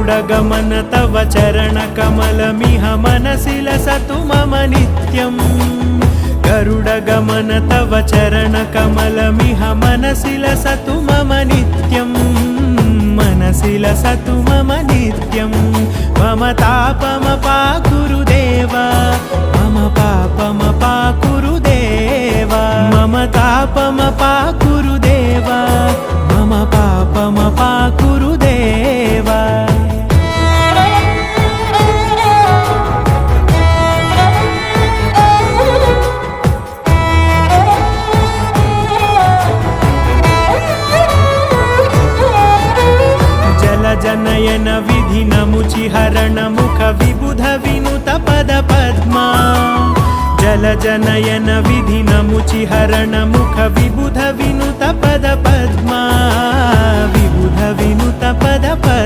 गरुडगमन तव चरणकमलमिह मनसि लसतु मम नित्यम् गरुडगमन तव चरणकमलमिह मनसि लसतु मम नित्यम् मनसि लसतु मम नित्यं मम तापमपाकुरुदेव मम पापमपाकुरुदेव मम तापमपाकुरुदेव मम पापमपाकुरुदेव जनयन विधि नमुचिहरण मुख विबुध विनुत पद पद्मा जल जनयन विधि नमुचिहरण मुख विबुध विनुत पद पद्मा विबुध विनुत पद पद्मा।